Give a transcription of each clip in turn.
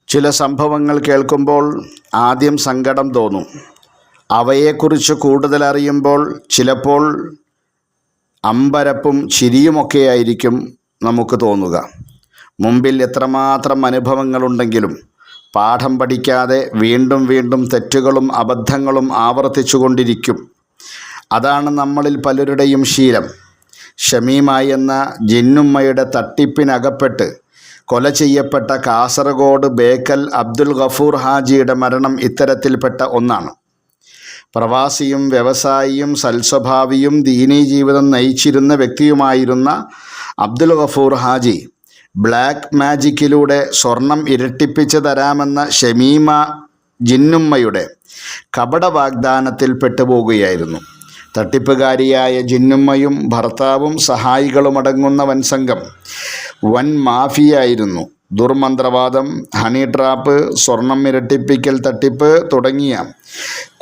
ചില സംഭവങ്ങൾ കേൾക്കുമ്പോൾ ആദ്യം സങ്കടം തോന്നും. അവയെക്കുറിച്ച് കൂടുതൽ അറിയുമ്പോൾ ചിലപ്പോൾ അമ്പരപ്പും ചിരിയുമൊക്കെയായിരിക്കും നമുക്ക് തോന്നുക. മുമ്പിൽ എത്രമാത്രം അനുഭവങ്ങളുണ്ടെങ്കിലും പാഠം പഠിക്കാതെ വീണ്ടും വീണ്ടും തെറ്റുകളും അബദ്ധങ്ങളും ആവർത്തിച്ചുകൊണ്ടിരിക്കും. അതാണ് നമ്മളിൽ പലരുടെയും ശീലം. ഷമീമ എന്ന ജിന്നുമ്മയുടെ തട്ടിപ്പിനകപ്പെട്ട് കൊല ചെയ്യപ്പെട്ട കാസർഗോഡ് ബേക്കൽ അബ്ദുൽ ഗഫൂർ ഹാജിയുടെ മരണം ഇത്തരത്തിൽപ്പെട്ട ഒന്നാണ്. പ്രവാസിയും വ്യവസായിയും സൽസ്വഭാവിയും ദീനീ ജീവിതം നയിച്ചിരുന്ന വ്യക്തിയുമായിരുന്ന അബ്ദുൽ ഗഫൂർ ഹാജി ബ്ലാക്ക് മാജിക്കിലൂടെ സ്വർണം ഇരട്ടിപ്പിച്ച് തരാമെന്ന ഷമീമ ജിന്നുമ്മയുടെ കപട വാഗ്ദാനത്തിൽ പെട്ടുപോകുകയായിരുന്നു. തട്ടിപ്പുകാരിയായ ജിന്നുമ്മയും ഭർത്താവും സഹായികളുമടങ്ങുന്ന വൻസംഘം വൻ മാഫിയായിരുന്നു. ദുർമന്ത്രവാദം, ഹണി ട്രാപ്പ്, സ്വർണം ഇരട്ടിപ്പിക്കൽ തട്ടിപ്പ് തുടങ്ങിയ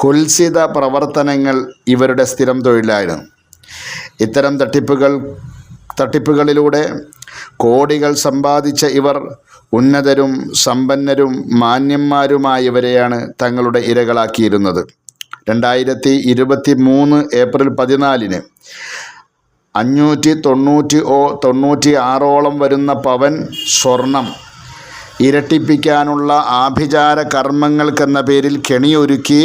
കുൽസിത പ്രവർത്തനങ്ങൾ ഇവരുടെ സ്ഥിരം തൊഴിലായിരുന്നു. ഇത്തരം തട്ടിപ്പുകളിലൂടെ കോടികൾ സമ്പാദിച്ച ഇവർ ഉന്നതരും സമ്പന്നരും മാന്യന്മാരുമായവരെയാണ് തങ്ങളുടെ ഇരകളാക്കിയിരുന്നത്. 2023 ഏപ്രിൽ 14 596 വരുന്ന പവൻ സ്വർണം ഇരട്ടിപ്പിക്കാനുള്ള ആഭിചാര കർമ്മങ്ങൾക്കെന്ന പേരിൽ കെണിയൊരുക്കി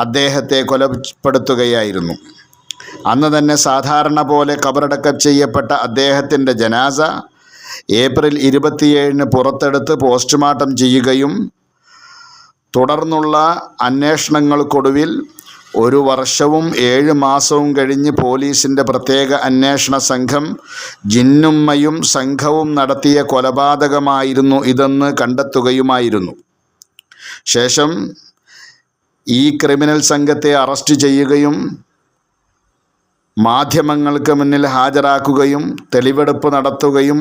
അദ്ദേഹത്തെ കൊലപ്പെടുത്തുകയായിരുന്നു. അന്ന് തന്നെ സാധാരണ പോലെ ഖബറടക്കം ചെയ്യപ്പെട്ട അദ്ദേഹത്തിൻ്റെ ജനാസ ഏപ്രിൽ 27 പുറത്തെടുത്ത് പോസ്റ്റ്മോർട്ടം ചെയ്യുകയും തുടർന്നുള്ള അന്വേഷണങ്ങൾക്കൊടുവിൽ 1 വർഷവും 7 മാസവും കഴിഞ്ഞ് പോലീസിൻ്റെ പ്രത്യേക അന്വേഷണ സംഘം ജിന്നുമ്മയും സംഘവും നടത്തിയ കൊലപാതകമായിരുന്നു ഇതെന്ന് കണ്ടെത്തുകയുമായിരുന്നു. ശേഷം ഈ ക്രിമിനൽ സംഘത്തെ അറസ്റ്റ് ചെയ്യുകയും മാധ്യമങ്ങൾക്ക് മുന്നിൽ ഹാജരാക്കുകയും തെളിവെടുപ്പ് നടത്തുകയും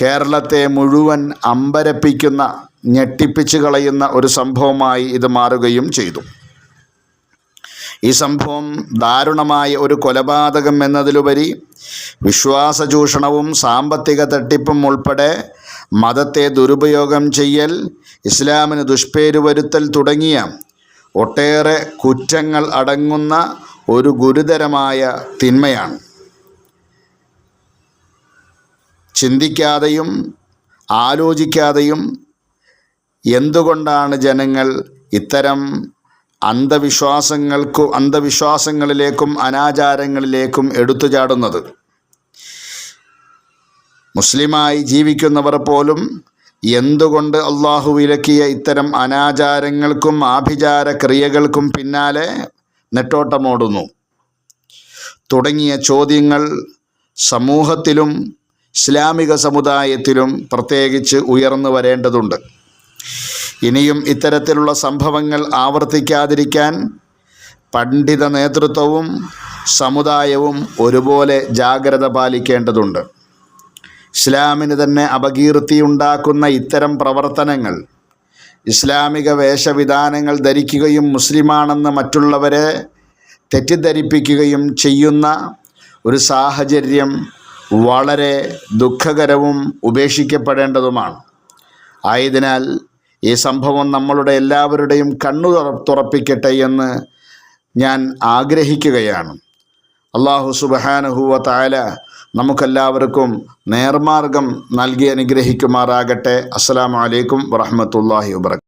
കേരളത്തെ മുഴുവൻ അമ്പരപ്പിക്കുന്ന, ഞെട്ടിപ്പിച്ച് കളയുന്ന ഒരു സംഭവമായി ഇത് മാറുകയും ചെയ്തു. ഈ സംഭവം ദാരുണമായ ഒരു കൊലപാതകം എന്നതിലുപരി വിശ്വാസ ചൂഷണവും സാമ്പത്തിക തട്ടിപ്പും ഉൾപ്പെടെ മതത്തെ ദുരുപയോഗം ചെയ്യൽ, ഇസ്ലാമിന് ദുഷ്പേര് വരുത്തൽ തുടങ്ങിയ ഒട്ടേറെ കുറ്റങ്ങൾ അടങ്ങുന്ന ഒരു ഗുരുതരമായ തിന്മയാണ്. ചിന്തിക്കാതെയും ആലോചിക്കാതെയും എന്തുകൊണ്ടാണ് ജനങ്ങൾ ഇത്തരം അന്ധവിശ്വാസങ്ങളിലേക്കും അനാചാരങ്ങളിലേക്കും എടുത്തുചാടുന്നത്? മുസ്ലിമായി ജീവിക്കുന്നവർ പോലും എന്തുകൊണ്ട് അള്ളാഹു വിലക്കിയ ഇത്തരം അനാചാരങ്ങൾക്കും ആഭിചാര ക്രിയകൾക്കും പിന്നാലെ നെട്ടോട്ടമോടുന്നു തുടങ്ങിയ ചോദ്യങ്ങൾ സമൂഹത്തിലും ഇസ്ലാമിക സമുദായത്തിലും പ്രത്യേകിച്ച് ഉയർന്നു വരേണ്ടതുണ്ട്. ഇനിയും ഇത്തരത്തിലുള്ള സംഭവങ്ങൾ ആവർത്തിക്കാതിരിക്കാൻ പണ്ഡിത നേതൃത്വവും സമുദായവും ഒരുപോലെ ജാഗ്രത പാലിക്കേണ്ടതുണ്ട്. ഇസ്ലാമിന് തന്നെ അപകീർത്തിയുണ്ടാക്കുന്ന ഇത്തരം പ്രവർത്തനങ്ങൾ, ഇസ്ലാമിക വേഷവിധാനങ്ങൾ ധരിക്കുകയും മുസ്ലിമാണെന്ന് മറ്റുള്ളവരെ തെറ്റിദ്ധരിപ്പിക്കുകയും ചെയ്യുന്ന ഒരു സാഹചര്യം വളരെ ദുഃഖകരവും ഉപേക്ഷിക്കപ്പെടേണ്ടതുമാണ്. ആയതിനാൽ ഈ സംഭവം നമ്മളുടെ എല്ലാവരുടെയും കണ്ണു തുറപ്പിക്കട്ടെ എന്ന് ഞാൻ ആഗ്രഹിക്കുകയാണ്. അല്ലാഹു സുബ്ഹാനഹു വ തആല നമുക്കെല്ലാവർക്കും നേർമാർഗം നൽകി അനുഗ്രഹിക്കുമാറാകട്ടെ. അസ്സലാമു അലൈക്കും വറഹ്മത്തുള്ളാഹി വബറകാതുഹു.